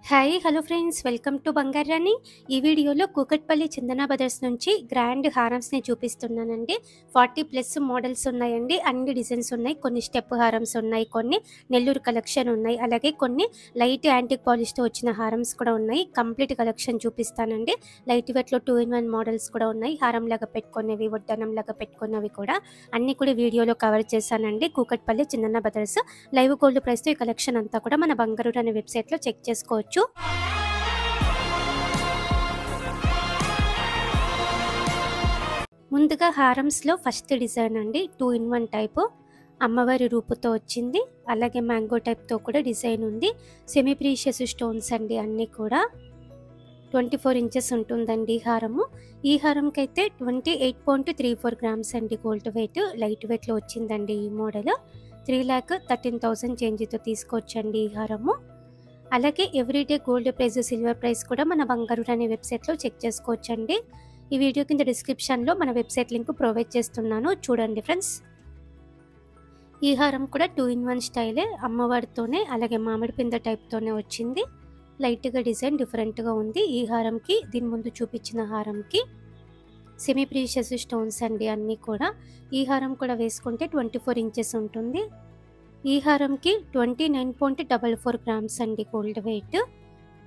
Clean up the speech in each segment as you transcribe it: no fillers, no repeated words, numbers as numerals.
Hi hello friends, welcome to బంగారు రాణి. ఈ వీడియోలో కూకట్పల్లి చందన బ్రదర్స్ నుంచి గ్రాండ్ హారమ్స్ని చూపిస్తున్నానండి. 40+ మోడల్స్ ఉన్నాయండి. అన్ని డిజైన్స్ ఉన్నాయి. కొన్ని స్టెప్ హారమ్స్ ఉన్నాయి, కొన్ని నెల్లూరు కలెక్షన్ ఉన్నాయి, అలాగే కొన్ని లైట్ యాంటిక్ పాలిష్తో వచ్చిన హారమ్స్ కూడా ఉన్నాయి. కంప్లీట్ కలెక్షన్ చూపిస్తానండి. లైట్ వెయిట్లో 2-in-1 మోడల్స్ కూడా ఉన్నాయి. హారం లాగా పెట్టుకునేవి, వడ్డానం లాగా పెట్టుకున్నవి కూడా అన్ని కూడా వీడియోలో కవర్ చేశానండి. కూకట్పల్లి చందన బ్రదర్స్ లైవ్ గోల్డ్ ప్రైస్తో ఈ కలెక్షన్ అంతా కూడా మన బంగారు రాణి వెబ్సైట్లో చెక్ చేసుకోవచ్చు. ముందుగా హారమ్స్లో ఫస్ట్ డిజైన్ అండి. 2-in-1 టైపు అమ్మవారి రూపుతో వచ్చింది. అలాగే మ్యాంగో టైప్తో కూడా డిజైన్ ఉంది. సెమీ ప్రీషియస్ స్టోన్స్ అండి. అన్నీ కూడా 24 ఇంచెస్ ఉంటుందండి ఈ హారము. ఈ హారంకి అయితే 28.34 గ్రామ్స్ అండి గోల్డ్ వెయిట్. లైట్ వెయిట్లో వచ్చిందండి ఈ మోడల్. 3,13,000 చేంజ్తో తీసుకోవచ్చండి ఈ హారము. అలాగే everyday gold price, silver price కూడా మన బంగారు రాణి వెబ్సైట్లో చెక్ చేసుకోవచ్చండి. ఈ వీడియో కింద డిస్క్రిప్షన్లో మన వెబ్సైట్ లింక్ ప్రొవైడ్ చేస్తున్నాను, చూడండి ఫ్రెండ్స్. ఈ హారం కూడా 2-in-1 స్టైలే, అమ్మవారితోనే అలాగే మామిడి పింద టైప్తోనే వచ్చింది. లైట్గా డిజైన్ డిఫరెంట్గా ఉంది. ఈ హారంకి దీని ముందు చూపించిన హారంకి సెమీ ప్రీషియస్ స్టోన్స్ అండి అన్నీ కూడా. ఈ హారం కూడా వేసుకుంటే 24 ఇంచెస్ ఉంటుంది. ఈ హారంకి 29.44 గ్రామ్స్ అండి గోల్డ్ వెయిట్.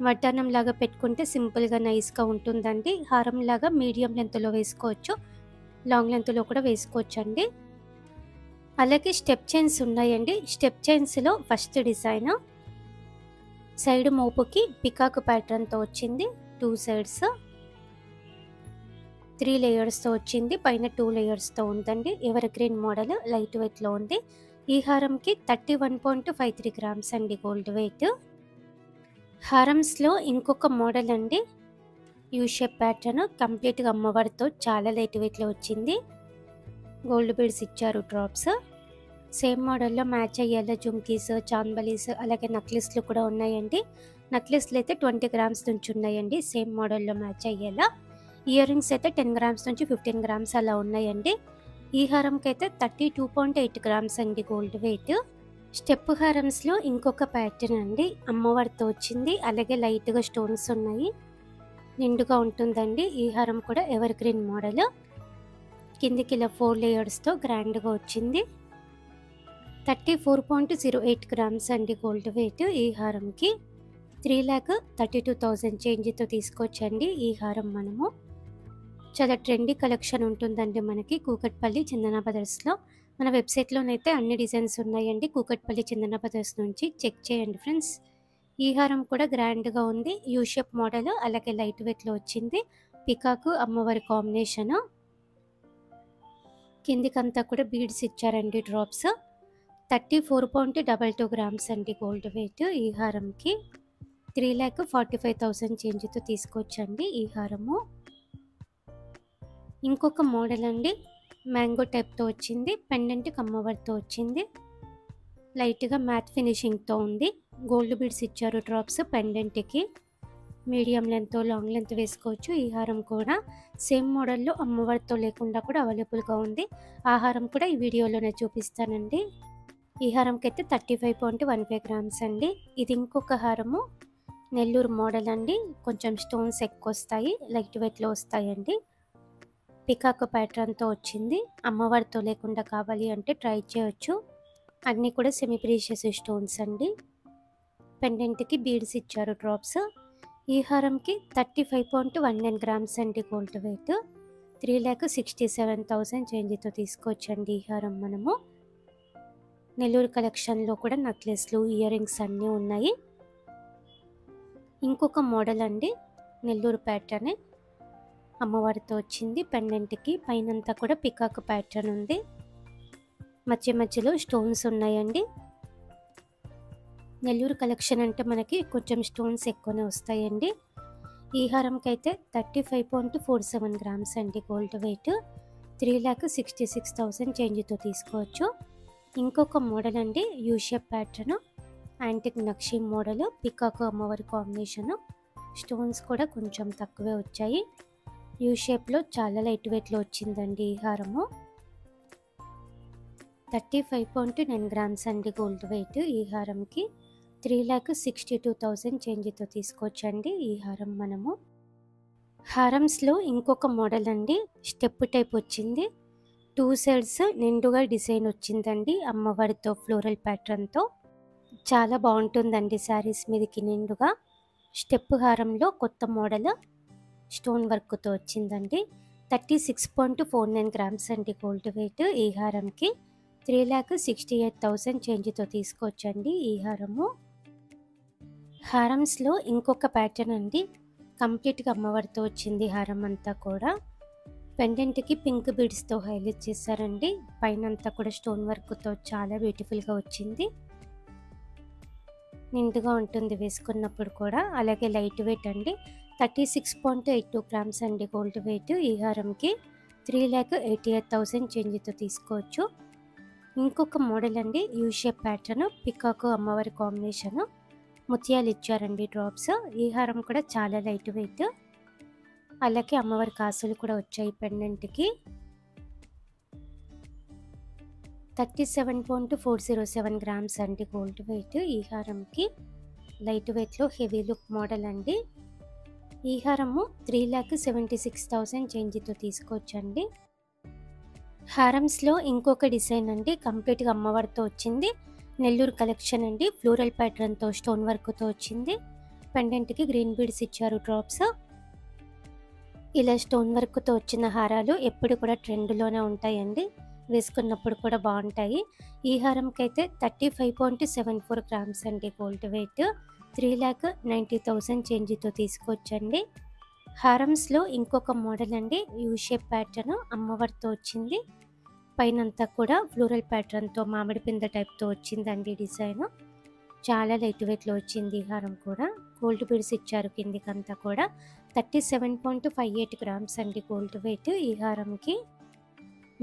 వడ్డానం లాగా పెట్టుకుంటే సింపుల్గా నైస్గా ఉంటుందండి. హారం లాగా మీడియం లెంత్లో వేసుకోవచ్చు, లాంగ్ లెంత్లో కూడా వేసుకోవచ్చు అండి. అలాగే స్టెప్ చైన్స్ ఉన్నాయండి. స్టెప్ చైన్స్లో ఫస్ట్ డిజైన్ సైడ్ మోపుకి పికాక్ ప్యాటర్న్తో వచ్చింది. 2 సైడ్స్ 3 లేయర్స్తో వచ్చింది. పైన 2 లేయర్స్తో ఉందండి. ఎవర్ గ్రీన్ మోడల్, లైట్ వెయిట్లో ఉంది. ఈ హారంకి 31.53 గ్రామ్స్ అండి గోల్డ్ వెయిట్. హారమ్స్లో ఇంకొక మోడల్ అండి. యూ షేప్ ప్యాటర్న్, కంప్లీట్గా అమ్మవారితో చాలా లైట్ వెయిట్లో వచ్చింది. గోల్డ్ బీడ్స్ ఇచ్చారు, డ్రాప్స్. సేమ్ మోడల్లో మ్యాచ్ అయ్యేలా జుమ్కీస్, చాంబలీస్ అలాగే నక్లెస్లు కూడా ఉన్నాయండి. నక్లెస్లు అయితే 20 గ్రామ్స్ నుంచి ఉన్నాయండి, సేమ్ మోడల్లో మ్యాచ్ అయ్యేలా. ఇయర్ రింగ్స్ అయితే 10 గ్రామ్స్ నుంచి 15 గ్రామ్స్ అలా ఉన్నాయండి. ఈ హారంకి అయితే 32.8 గ్రామ్స్ అండి గోల్డ్ వెయిట్. స్టెప్ హారమ్స్లో ఇంకొక ప్యాటర్న్ అండి. అమ్మవారితో వచ్చింది, అలాగే లైట్గా స్టోన్స్ ఉన్నాయి. నిండుగా ఉంటుందండి. ఈ హారం కూడా ఎవర్ గ్రీన్ మోడల్. కిందికి ఇలా 4 లేయర్స్తో గ్రాండ్గా వచ్చింది. 34.08 గ్రామ్స్ అండి గోల్డ్ వెయిట్. ఈ హారంకి 3,32,000 చేంజ్తో తీసుకోవచ్చండి ఈ హారం. మనము చాలా ట్రెండీ కలెక్షన్ ఉంటుందండి మనకి కూకట్పల్లి చందన బ్రదర్స్లో. మన వెబ్సైట్లోనైతే అన్ని డిజైన్స్ ఉన్నాయండి. కూకట్పల్లి చందన బ్రదర్స్ నుంచి చెక్ చేయండి ఫ్రెండ్స్. ఈ హారం కూడా గ్రాండ్గా ఉంది. యూ షేప్ మోడల్, అలాగే లైట్ వెయిట్లో వచ్చింది. పికాకు అమ్మవారి కాంబినేషన్. కిందికంతా కూడా బీడ్స్ ఇచ్చారండి, డ్రాప్స్. 34.22 గ్రామ్స్ అండి గోల్డ్ వెయిట్. ఈ హారంకి 3,45,000 చేంజ్తో తీసుకోవచ్చండి ఈ హారము. ఇంకొక మోడల్ అండి. మ్యాంగో టైప్తో వచ్చింది. పెండెంట్కి అమ్మవారితో వచ్చింది. లైట్గా మ్యాట్ ఫినిషింగ్తో ఉంది. గోల్డ్ బీడ్స్ ఇచ్చారు, డ్రాప్స్. పెండెంట్కి మీడియం లెంత్, లాంగ్ లెంత్ వేసుకోవచ్చు. ఈ హారం కూడా సేమ్ మోడల్లో అమ్మవారితో లేకుండా కూడా అవైలబుల్గా ఉంది. ఆ హారం కూడా ఈ వీడియోలోనే చూపిస్తానండి. ఈ హారంకి అయితే 35.15 గ్రామ్స్ అండి. ఇది ఇంకొక హారము, నెల్లూరు మోడల్ అండి. కొంచెం స్టోన్స్ ఎక్కువ వస్తాయి, లైట్ వెయిట్లో వస్తాయండి. పికాక్ ప్యాటర్న్తో వచ్చింది. అమ్మవారితో లేకుండా కావాలి అంటే ట్రై చేయొచ్చు. అన్నీ కూడా సెమీ ప్రీషియస్ స్టోన్స్ అండి. పెండెంట్కి బీడ్స్ ఇచ్చారు, డ్రాప్స్. ఈ హారంకి 35.19 గ్రామ్స్ అండి గోల్డ్ వెయిట్. 3,67,000 చేంజ్తో తీసుకోవచ్చండి ఈ హారం మనము. నెల్లూరు కలెక్షన్లో కూడా నక్లెస్లు, ఇయర్ రింగ్స్ అన్నీ ఉన్నాయి. ఇంకొక మోడల్ అండి. నెల్లూరు ప్యాటర్న్, అమ్మవారితో వచ్చింది. పెండెంట్కి పైనంతా కూడా పికాక్ ప్యాటర్న్ ఉంది. మధ్య మధ్యలో స్టోన్స్ ఉన్నాయండి. నెల్లూరు కలెక్షన్ అంటే మనకి కొంచెం స్టోన్స్ ఎక్కువనే వస్తాయండి. ఈ హారంకి అయితే 35.47 గ్రామ్స్ అండి గోల్డ్ వెయిట్. 3,66,000 చేంజ్తో తీసుకోవచ్చు. ఇంకొక మోడల్ అండి. యూ షేప్ ప్యాటర్న్, యాంటిక్ నక్షి మోడల్, పికాక్ అమ్మవారి కాంబినేషన్. స్టోన్స్ కూడా కొంచెం తక్కువే వచ్చాయి. యూ షేప్లో చాలా లైట్ వెయిట్లో వచ్చిందండి ఈ హారము. 35.9 గ్రామ్స్ అండి గోల్డ్ వెయిట్ ఈ హారంకి. 3,62,000 చేంజ్తో తీసుకోవచ్చండి ఈ హారం మనము. హారమ్స్లో ఇంకొక మోడల్ అండి, స్టెప్ టైప్ వచ్చింది. 2 సైడ్స్ నిండుగా డిజైన్ వచ్చిందండి అమ్మవారితో ఫ్లోరల్ ప్యాటర్న్తో. చాలా బాగుంటుందండి శారీస్ మీదకి నిండుగా. స్టెప్ హారంలో కొత్త మోడల్ స్టోన్ వర్క్తో వచ్చిందండి. 36.49 గ్రామ్స్ అండి గోల్డ్ వెయిట్ ఈ హారంకి. 3,68,000 చేంజ్తో తీసుకోవచ్చండి ఈ హారము. హారమ్స్లో ఇంకొక ప్యాటర్న్ అండి, కంప్లీట్గా అమ్మవారితో వచ్చింది హారం అంతా కూడా. పెండెంట్కి పింక్ బీడ్స్తో హైలైట్ చేశారండి. పైన అంతా కూడా స్టోన్ వర్క్తో చాలా బ్యూటిఫుల్గా వచ్చింది. నిండుగా ఉంటుంది వేసుకున్నప్పుడు కూడా. అలాగే లైట్ వెయిట్ అండి, 36.82 గ్రామ్స్ అండి గోల్డ్ వెయిట్ ఈ హారంకి. 3,88,000 చేంజ్తో తీసుకోవచ్చు. ఇంకొక మోడల్ అండి, యూ షేప్ ప్యాటర్న్, పికాక్ అమ్మవారి కాంబినేషన్, ముత్యాలు ఇచ్చారండి డ్రాప్స్. ఈ హారం కూడా చాలా లైట్ వెయిట్. అలాగే అమ్మవారి కాసులు కూడా వచ్చాయి పెండెంట్కి. 37.407 గ్రామ్స్ అండి గోల్డ్ వెయిట్ ఈ హారంకి. లైట్ వెయిట్లో హెవీ లుక్ మోడల్ అండి. ఈ హారము 3,76,000 చేంజ్తో తీసుకోవచ్చండి. హారమ్స్లో ఇంకొక డిజైన్ అండి, కంప్లీట్గా అమ్మవారితో వచ్చింది. నెల్లూరు కలెక్షన్ అండి, ఫ్లోరల్ ప్యాటర్న్తో స్టోన్ వర్క్తో వచ్చింది. పెండెంట్కి గ్రీన్ బీడ్స్ ఇచ్చారు డ్రాప్స్. ఇలా స్టోన్ వర్క్తో వచ్చిన హారాలు ఎప్పుడు కూడా ట్రెండ్లోనే ఉంటాయండి, వేసుకున్నప్పుడు కూడా బాగుంటాయి. ఈ హారంకి అయితే 35.74 గ్రామ్స్ అండి గోల్డ్ వెయిట్. 3,90,000 చేంజ్తో తీసుకోవచ్చండి. హారమ్స్లో ఇంకొక మోడల్ అండి, యూ షేప్ ప్యాటర్న్ అమ్మవారితో వచ్చింది. పైనంతా కూడా ఫ్లోరల్ ప్యాటర్న్తో మామిడి పింద టైప్తో వచ్చిందండి డిజైన్. చాలా లైట్ వెయిట్లో వచ్చింది ఈ హారం కూడా. గోల్డ్ బీడ్స్ ఇచ్చారు కిందికంతా కూడా. 37.58 గ్రామ్స్ అండి గోల్డ్ వెయిట్ ఈ హారంకి.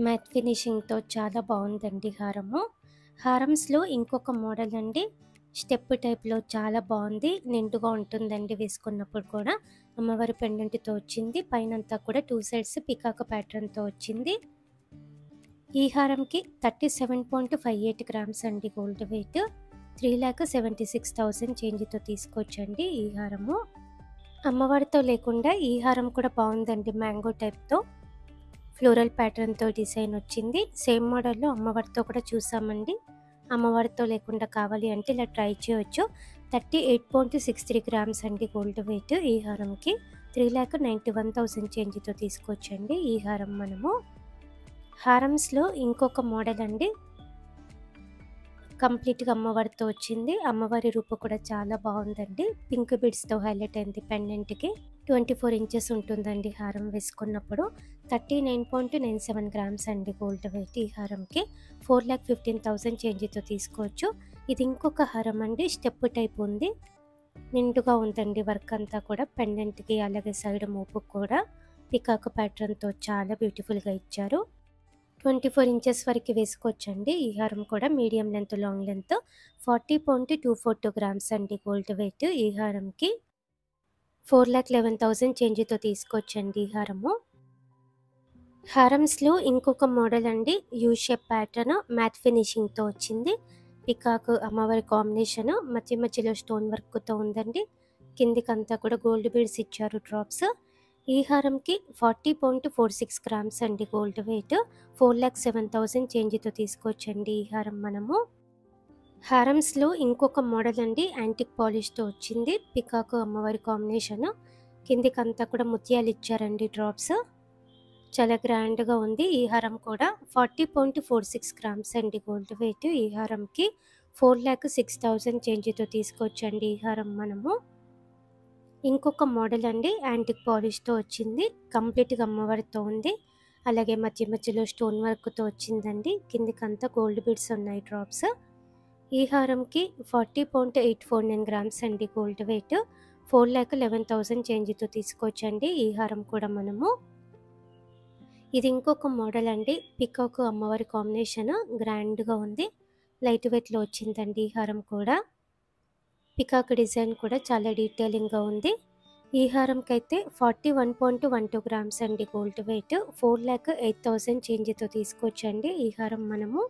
మ్యాట్ ఫినిషింగ్తో చాలా బాగుందండి హారము. హారమ్స్లో ఇంకొక మోడల్ అండి, స్టెప్ టైప్లో చాలా బాగుంది, నిండుగా ఉంటుందండి వేసుకున్నప్పుడు కూడా. అమ్మవారి పెండెంట్తో వచ్చింది. పైనంతా కూడా 2 సైడ్స్ పికాక్ ప్యాటర్న్తో వచ్చింది. ఈ హారంకి 37.58 గ్రామ్స్ అండి గోల్డ్ వెయిట్. 3,76,000 చేంజ్తో తీసుకోవచ్చండి ఈ హారము. అమ్మవారితో లేకుండా ఈ హారం కూడా బాగుందండి, మ్యాంగో టైప్తో ఫ్లోరల్ ప్యాటర్న్తో డిజైన్ వచ్చింది. సేమ్ మోడల్లో అమ్మవారితో కూడా చూసామండి. అమ్మవారితో లేకుండా కావాలి అంటే ఇలా ట్రై చేయొచ్చు. 38.63 గ్రామ్స్ అండి గోల్డ్ వెయిట్ ఈ హారంకి. 3,91,000 చేంజ్తో తీసుకోవచ్చండి ఈ హారం మనము. హారమ్స్లో ఇంకొక మోడల్ అండి, కంప్లీట్గా అమ్మవారితో వచ్చింది. అమ్మవారి రూపు కూడా చాలా బాగుందండి, పింక్ బీడ్స్తో హైలైట్ అయింది పెండెంట్కి. 24 ఇంచెస్ ఉంటుందండి హారం వేసుకున్నప్పుడు. 39.97 గ్రామ్స్ అండి గోల్డ్ వెయిట్ ఈ హారంకి. 4,15,000 చేంజ్తో తీసుకోవచ్చు. ఇది ఇంకొక హారం అండి, స్టెప్ టైప్ ఉంది, నిండుగా ఉందండి వర్క్ అంతా కూడా. పెండెంట్కి అలాగే సైడ్ మోపు కూడా పికాక్ ప్యాటర్న్తో చాలా బ్యూటిఫుల్గా ఇచ్చారు. 24 ఇంచెస్ వరకు వేసుకోవచ్చండి ఈ హారం కూడా. Medium length, long length. 40.242 grams అండి గోల్డ్ వెయిట్ ఈ హారంకి. 4,11,000 చేంజ్తో తీసుకోవచ్చండి ఈ హారము. హారమ్స్లో ఇంకొక మోడల్ అండి, యూ షేప్ ప్యాటర్న్, మ్యాట్ ఫినిషింగ్తో వచ్చింది. పికాక్ అమ్మవారి కాంబినేషన్, మధ్య మధ్యలో స్టోన్ వర్క్తో ఉందండి. కిందికంతా కూడా గోల్డ్ బీడ్స్ ఇచ్చారు డ్రాప్స్. ఈ హారంకి 40.46 గ్రామ్స్ అండి గోల్డ్ వెయిట్. 4,07,000 చేంజ్తో తీసుకోవచ్చండి ఈ హారం మనము. హారమ్స్లో ఇంకొక మోడల్ అండి, యాంటిక్ పాలిష్తో వచ్చింది. పికాక్ అమ్మవారి కాంబినేషన్, కిందికంతా కూడా ముత్యాలు ఇచ్చారండి డ్రాప్స్. చాలా గ్రాండ్గా ఉంది ఈ హారం కూడా. 40.46 గ్రామ్స్ అండి గోల్డ్ వెయిట్ ఈ హారంకి. 4,06,000 చేంజ్తో తీసుకోవచ్చండి ఈ హారం మనము. ఇంకొక మోడల్ అండి, యాంటిక్ పాలిష్తో వచ్చింది. కంప్లీట్గా అమ్మవారితో ఉంది. అలాగే మధ్య మధ్యలో స్టోన్ వర్క్తో వచ్చిందండి. కిందికంతా గోల్డ్ బీడ్స్ ఉన్నాయి డ్రాప్స్. ఈ హారంకి 40.849 గ్రామ్స్ అండి గోల్డ్ వెయిట్. 4,11,000 చేంజ్తో తీసుకోవచ్చండి ఈ హారం కూడా మనము. ఇది ఇంకొక మోడల్ అండి, పికాక్ అమ్మవారి కాంబినేషన్, గ్రాండ్గా ఉంది, లైట్ వెయిట్లో వచ్చిందండి ఈ హారం కూడా. పికాక్ డిజైన్ కూడా చాలా డీటెయిలింగ్గా ఉంది. ఈ హారంకి అయితే 41.12 గ్రామ్స్ అండి గోల్డ్ వెయిట్. 4,08,000 చేంజ్తో తీసుకోవచ్చండి ఈ హారం మనము.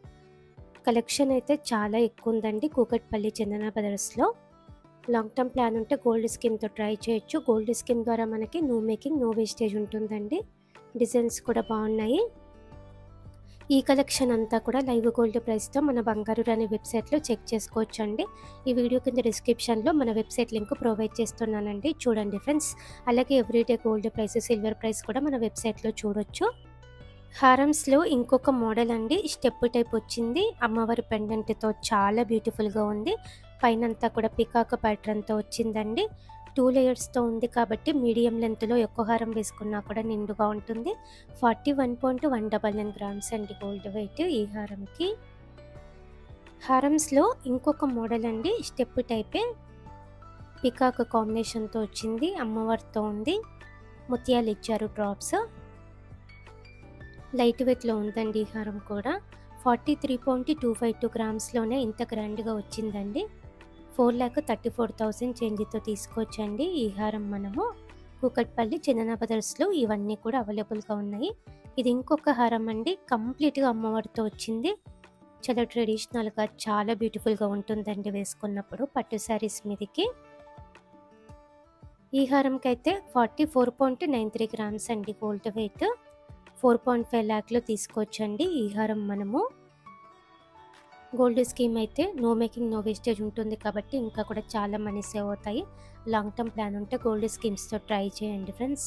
కలెక్షన్ అయితే చాలా ఎక్కువ ఉందండి కూకట్పల్లి చందన బ్రదర్స్లో. లాంగ్ టర్మ్ ప్లాన్ ఉంటే గోల్డ్ స్కీమ్తో ట్రై చేయొచ్చు. గోల్డ్ స్కీమ్ ద్వారా మనకి నో మేకింగ్ నో వేస్టేజ్ ఉంటుందండి. డిజైన్స్ కూడా బాగున్నాయి. ఈ కలెక్షన్ అంతా కూడా లైవ్ గోల్డ్ ప్రైస్తో మన బంగారు రాణి వెబ్సైట్లో చెక్ చేసుకోవచ్చు అండి. ఈ వీడియో కింద డిస్క్రిప్షన్లో మన వెబ్సైట్ లింక్ ప్రొవైడ్ చేస్తున్నానండి, చూడండి ఫ్రెండ్స్. అలాగే everyday gold price, silver price కూడా మన వెబ్సైట్లో చూడొచ్చు. హారమ్స్లో ఇంకొక మోడల్ అండి, స్టెప్ టైప్ వచ్చింది. అమ్మవారి పెండెంట్తో చాలా బ్యూటిఫుల్గా ఉంది. పైనంతా కూడా పికాక్ ప్యాటర్న్తో వచ్చిందండి. 2 లేయర్స్తో ఉంది కాబట్టి మీడియం లెంత్లో ఎక్కువ హారం వేసుకున్నా కూడా నిండుగా ఉంటుంది. 41.199 గ్రామ్స్ అండి గోల్డ్ వెయిట్ ఈ హారంకి. హారమ్స్లో ఇంకొక మోడల్ అండి, స్టెప్ టైపే, పికాక్ కాంబినేషన్తో వచ్చింది. అమ్మవారితో ఉంది, ముత్యాలు ఇచ్చారు డ్రాప్స్. లైట్ వెయిట్లో ఉందండి ఈ హారం కూడా. 43.252 గ్రామ్స్లోనే ఇంత గ్రాండ్గా వచ్చిందండి. 4,34,000 చేంజ్తో తీసుకోవచ్చండి ఈ హారం మనము. కూకట్పల్లి, చందన బ్రదర్స్లో ఇవన్నీ కూడా అవైలబుల్గా ఉన్నాయి. ఇది ఇంకొక హారం అండి, కంప్లీట్గా అమ్మవారితో వచ్చింది. చాలా ట్రెడిషనల్గా చాలా బ్యూటిఫుల్గా ఉంటుందండి వేసుకున్నప్పుడు పట్టు శారీస్ మీదకి. ఈ హారంకి అయితే 44.93 గ్రామ్స్ అండి గోల్డ్ వెయిట్. 4.5 లాక్లో తీసుకోవచ్చండి ఈ హారం మనము. గోల్డ్ స్కీమ్ అయితే నో మేకింగ్ నో వేస్టేజ్ ఉంటుంది కాబట్టి ఇంకా కూడా చాలా మనీ సేవ్ అవుతాయి. లాంగ్ టర్మ్ ప్లాన్ ఉంటే గోల్డ్ స్కీమ్స్తో ట్రై చేయండి ఫ్రెండ్స్.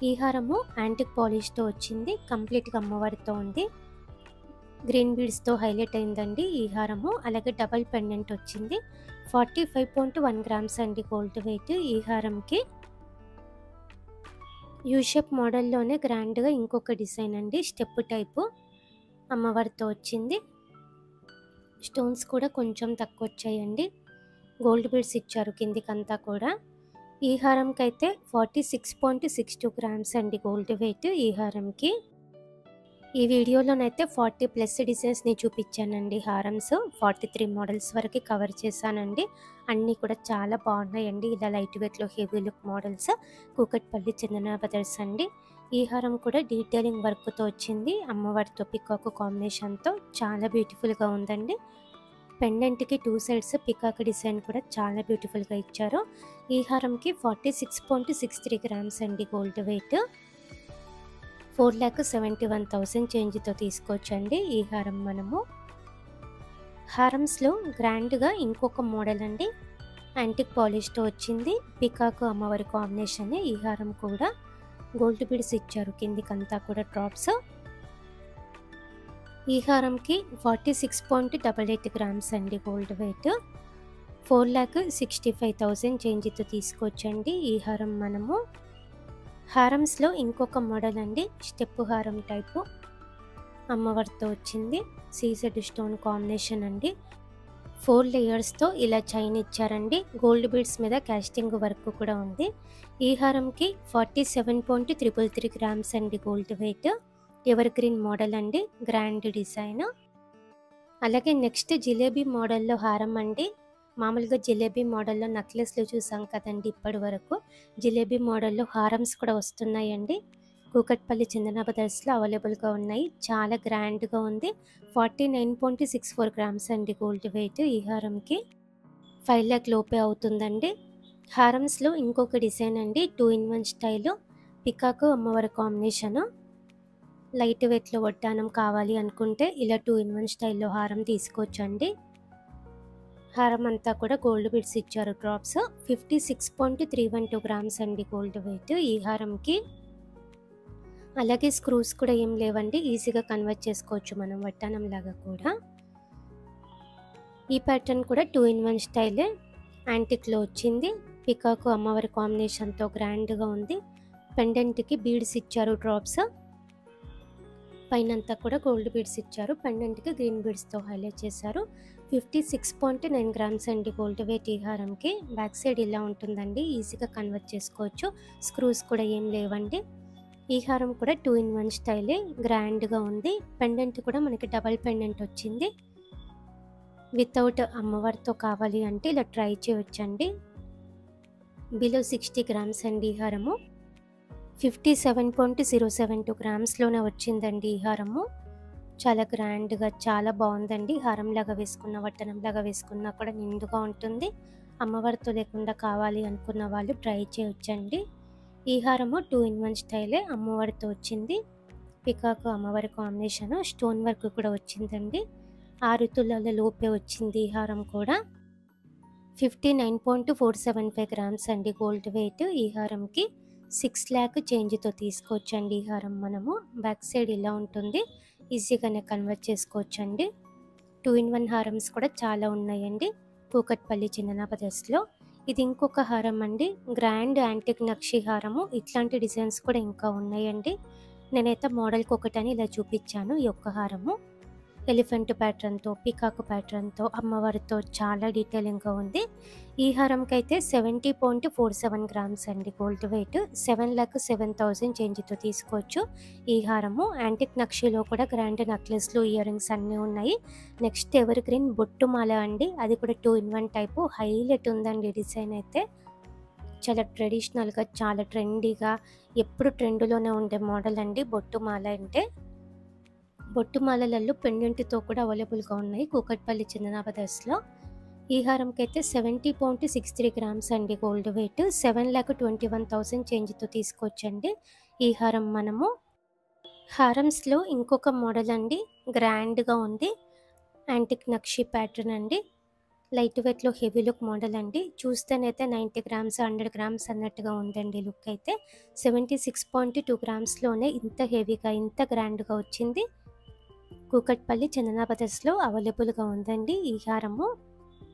ఈ హారము యాంటిక్ పాలిష్తో వచ్చింది, కంప్లీట్గా అమ్మవారితో ఉంది. గ్రీన్ బీడ్స్తో హైలైట్ అయిందండి ఈ హారము. అలాగే డబల్ పెండెంట్ వచ్చింది. 45.1 గ్రామ్స్ అండి గోల్డ్ వెయిట్ ఈ హారంకి. యూ షేప్ మోడల్లోనే గ్రాండ్గా ఇంకొక డిజైన్ అండి, స్టెప్ టైపు, అమ్మవారితో వచ్చింది. స్టోన్స్ కూడా కొంచెం తక్కువ వచ్చాయండి. గోల్డ్ బీడ్స్ ఇచ్చారు కిందికంతా కూడా. ఈ హారంకి అయితే 46.62 గ్రామ్స్ అండి గోల్డ్ వెయిట్ ఈ హారంకి. ఈ వీడియోలోనైతే 40+ డిజైన్స్ని చూపించానండి. హారమ్స్ 43 మోడల్స్ వరకు కవర్ చేశానండి. అన్నీ కూడా చాలా బాగున్నాయండి. ఇలా లైట్ వెయిట్లో హెవీ లుక్ మోడల్స్ కూకట్పల్లి, చందన బ్రదర్స్ అండి. ఈ హారం కూడా డీటెయిలింగ్ వర్క్తో వచ్చింది. అమ్మవారితో పికాక్ కాంబినేషన్తో చాలా బ్యూటిఫుల్గా ఉందండి. పెండెంట్కి 2 సైడ్స్ పికాక్ డిజైన్ కూడా చాలా బ్యూటిఫుల్గా ఇచ్చారు. ఈ హారంకి 46.63 గ్రామ్స్ అండి గోల్డ్ వెయిట్. 4,71,000 చేంజ్తో తీసుకోవచ్చండి ఈ హారం మనము. హారమ్స్లో గ్రాండ్గా ఇంకొక మోడల్ అండి, యాంటిక్ పాలిష్తో వచ్చింది. పికాక్ అమ్మవారి కాంబినేషన్. ఈ హారం కూడా గోల్డ్ బీడ్స్ ఇచ్చారు కిందికంతా కూడా డ్రాప్స్. ఈ హారంకి 46.88 గ్రామ్స్ అండి గోల్డ్ వెయిట్. 4,65,000 చేంజ్తో తీసుకోవచ్చండి ఈ హారం మనము. హారమ్స్లో ఇంకొక మోడల్ అండి, స్టెప్ హారం టైపు, అమ్మవారితో వచ్చింది. సీజెడ్ స్టోన్ కాంబినేషన్ అండి. 4 లేయర్స్తో ఇలా చైన్ ఇచ్చారండి. గోల్డ్ బీడ్స్ మీద కాస్టింగ్ వర్క్ కూడా ఉంది. ఈ హారంకి 47.333 గ్రామ్స్ అండి gold weight. Ever green model అండి, గ్రాండ్ డిజైన్. అలాగే నెక్స్ట్ జిలేబీ మోడల్లో హారం అండి. మామూలుగా జిలేబీ మోడల్లో నెక్లెస్లు చూసాం కదండి ఇప్పటి వరకు. జిలేబీ మోడల్లో హారమ్స్ కూడా వస్తున్నాయండి. కూకట్పల్లి, చందన బ్రదర్స్లో అవైలబుల్గా ఉన్నాయి. చాలా గ్రాండ్గా ఉంది. 49.64 గ్రామ్స్ అండి గోల్డ్ వెయిట్ ఈ హారంకి. 5 lakh లోపే అవుతుందండి. హారమ్స్లో ఇంకొక డిజైన్ అండి, 2 in 1 స్టైలు, పికాక్ అమ్మవారి కాంబినేషను. లైట్ వెయిట్లో వడ్డానం కావాలి అనుకుంటే ఇలా 2 in 1 స్టైల్లో హారం తీసుకోవచ్చండి. హారం అంతా కూడా గోల్డ్ బీడ్స్ ఇచ్చారు డ్రాప్స్. 56.312 గ్రామ్స్ అండి గోల్డ్ వెయిట్ ఈ హారంకి. అలాగే స్క్రూస్ కూడా ఏం లేవండి, ఈజీగా కన్వర్ట్ చేసుకోవచ్చు మనం వడ్డానం లాగా కూడా. ఈ ప్యాటర్న్ కూడా 2 in 1 స్టైలే, యాంటిక్లో వచ్చింది. పికాక్ అమ్మవారి కాంబినేషన్తో గ్రాండ్గా ఉంది. పెండెంట్కి బీడ్స్ ఇచ్చారు డ్రాప్స్. పైనంతా కూడా గోల్డ్ బీడ్స్ ఇచ్చారు. పెండెంట్కి గ్రీన్ బీడ్స్తో హైలైట్ చేశారు. 56.9 గ్రామ్స్ అండి గోల్డ్ వెయిట్ ఈ హారంకి. బ్యాక్ సైడ్ ఇలా ఉంటుందండి, ఈజీగా కన్వర్ట్ చేసుకోవచ్చు. స్క్రూస్ కూడా ఏం లేవండి. ఈ హారం కూడా 2 in 1 స్టైలే, గ్రాండ్గా ఉంది. పెండెంట్ కూడా మనకి డబల్ పెండెంట్ వచ్చింది. వితౌట్ అమ్మవారితో కావాలి అంటే ఇలా ట్రై చేయవచ్చండి. బిలో 60 గ్రామ్స్ అండి ఈ హారము. 57.072 గ్రామ్స్లోనే వచ్చిందండి ఈ హారము. చాలా గ్రాండ్గా చాలా బాగుందండి. హారం లాగా వేసుకున్న, వట్టనం లాగా వేసుకున్నా కూడా నిండుగా ఉంటుంది. అమ్మవారితో లేకుండా కావాలి అనుకున్న వాళ్ళు ట్రై చేయొచ్చండి. ఈ హారము 2 ఇన్ 1 స్టైలే, అమ్మవారితో వచ్చింది. పికాకు అమ్మవారి కాంబినేషన్, స్టోన్ వర్క్ కూడా వచ్చిందండి. 6 తులాల లోపే వచ్చింది ఈ హారం కూడా. 59.475 గ్రామ్స్ అండి గోల్డ్ వెయిట్. ఈ హారంకి 6 lakh చేంజ్తో తీసుకోవచ్చండి. ఈ హారం మనము బ్యాక్ సైడ్ ఇలా ఉంటుంది, ఈజీగానే కన్వర్ట్ చేసుకోవచ్చండి. 2 ఇన్ 1 హారమ్స్ కూడా చాలా ఉన్నాయండి కూకట్పల్లి చందన బ్రదర్స్లో. ఇది ఇంకొక హారం అండి, గ్రాండ్ యాంటిక్ నక్షి హారము. ఇట్లాంటి డిజైన్స్ కూడా ఇంకా ఉన్నాయండి. నేనైతే మోడల్కి ఒకటని ఇలా చూపించాను. ఈ ఒక్క హారము ఎలిఫెంట్ ప్యాటర్న్తో, పికాక్ ప్యాటర్న్తో, అమ్మవారితో చాలా డీటెయిలింగ్గా ఉంది. ఈ హారంకి అయితే 70.47 గ్రామ్స్ అండి గోల్డ్ వెయిట్. 7,07,000 చేంజ్తో తీసుకోవచ్చు. ఈ హారము యాంటిక్ నక్షిలో కూడా గ్రాండ్ నెక్లెస్లు, ఇయర్ రింగ్స్ అన్నీ ఉన్నాయి. నెక్స్ట్ ఎవర్ గ్రీన్ బొట్టుమాల అండి, అది కూడా 2 ఇన్ 1 టైపు. హైలైట్ ఉందండి డిజైన్ అయితే. చాలా ట్రెడిషనల్గా, చాలా ట్రెండీగా, ఎప్పుడు ట్రెండ్లోనే ఉండే మోడల్ అండి బొట్టుమాల అంటే. బొట్టుమాలలలో పెండెంట్తో కూడా అవైలబుల్గా ఉన్నాయి కూకట్పల్లి చందన బ్రదర్స్లో. ఈ హారంకి అయితే 70.63 గ్రామ్స్ అండి గోల్డ్ వెయిట్. 7,21,000 చేంజ్తో తీసుకోవచ్చండి. ఈ హారం మనము హారమ్స్లో ఇంకొక మోడల్ అండి, గ్రాండ్గా ఉంది. యాంటిక్ నక్షి ప్యాటర్న్ అండి, లైట్ వెయిట్లో హెవీ లుక్ మోడల్ అండి. చూస్తేనైతే 90 గ్రామ్స్ 100 గ్రామ్స్ అన్నట్టుగా ఉందండి లుక్ అయితే. 76.2 గ్రామ్స్లోనే ఇంత హెవీగా, ఇంత గ్రాండ్గా వచ్చింది. కూకట్పల్లి చందన బ్రదర్స్లో అవైలబుల్గా ఉందండి ఈ హారము.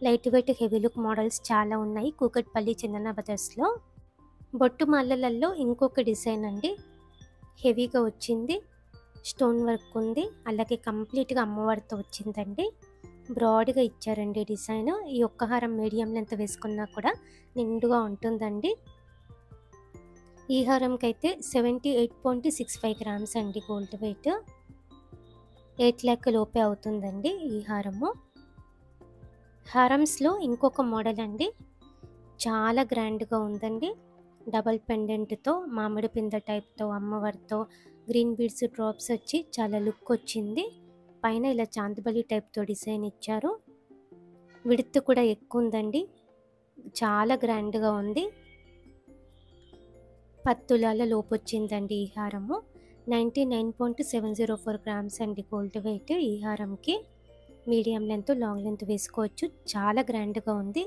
Light weight heavy look models చాలా ఉన్నాయి కూకట్పల్లి చందన బ్రదర్స్లో. బొట్టు మాలలలో ఇంకొక డిజైన్ అండి, హెవీగా వచ్చింది, స్టోన్ వర్క్ ఉంది, అలాగే కంప్లీట్గా అమ్మవారితో వచ్చిందండి. బ్రాడ్గా ఇచ్చారండి డిజైన్. ఈ ఒక్క హారం మీడియం లెంత్ వేసుకున్నా కూడా నిండుగా ఉంటుందండి. ఈ హారంకి అయితే 78.65 గ్రామ్స్ అండి గోల్డ్ వెయిట్. 8 lakh లోపే అవుతుందండి ఈ హారము. హారమ్స్లో ఇంకొక మోడల్ అండి, చాలా గ్రాండ్గా ఉందండి. డబల్ పెండెంట్తో, మామిడి పింద టైప్తో, అమ్మవారితో గ్రీన్ బీడ్స్ డ్రాప్స్ వచ్చి చాలా లుక్ వచ్చింది. పైన ఇలా చాందబలి టైప్తో డిజైన్ ఇచ్చారు. విడ్త్ కూడా ఎక్కువ ఉందండి, చాలా గ్రాండ్గా ఉంది. 10 తులాల లోపు వచ్చిందండి ఈ హారము. 99.704 గ్రామ్స్ అండి గోల్డ్ వెయిట్. ఈ హారంకి మీడియం లెంత్, లాంగ్ లెంత్ వేసుకోవచ్చు. చాలా గ్రాండ్గా ఉంది.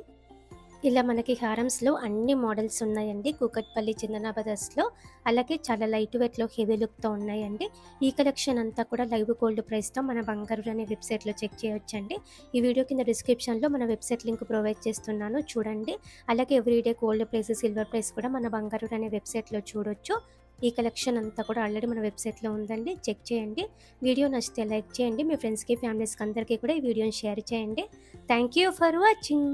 ఇలా మనకి హారమ్స్లో అన్ని మోడల్స్ ఉన్నాయండి కూకట్పల్లి చందన బ్రదర్స్లో. అలాగే చాలా లైట్ వెయిట్లో హెవీ లుక్తో ఉన్నాయండి. ఈ కలెక్షన్ అంతా కూడా లైవ్ గోల్డ్ ప్రైస్తో మన బంగారు అనే వెబ్సైట్లో చెక్ చేయొచ్చండి. ఈ వీడియో కింద డిస్క్రిప్షన్లో మన వెబ్సైట్ లింక్ ప్రొవైడ్ చేస్తున్నాను, చూడండి. అలాగే everyday gold price, silver price కూడా మన బంగారు అనే వెబ్సైట్లో చూడొచ్చు. ఈ కలెక్షన్ అంతా కూడా ఆల్రెడీ మన వెబ్సైట్లో ఉందండి, చెక్ చేయండి. వీడియో నచ్చితే లైక్ చేయండి, మీ ఫ్రెండ్స్కి, ఫ్యామిలీస్కి అందరికీ కూడా ఈ వీడియోని షేర్ చేయండి. Thank you for watching.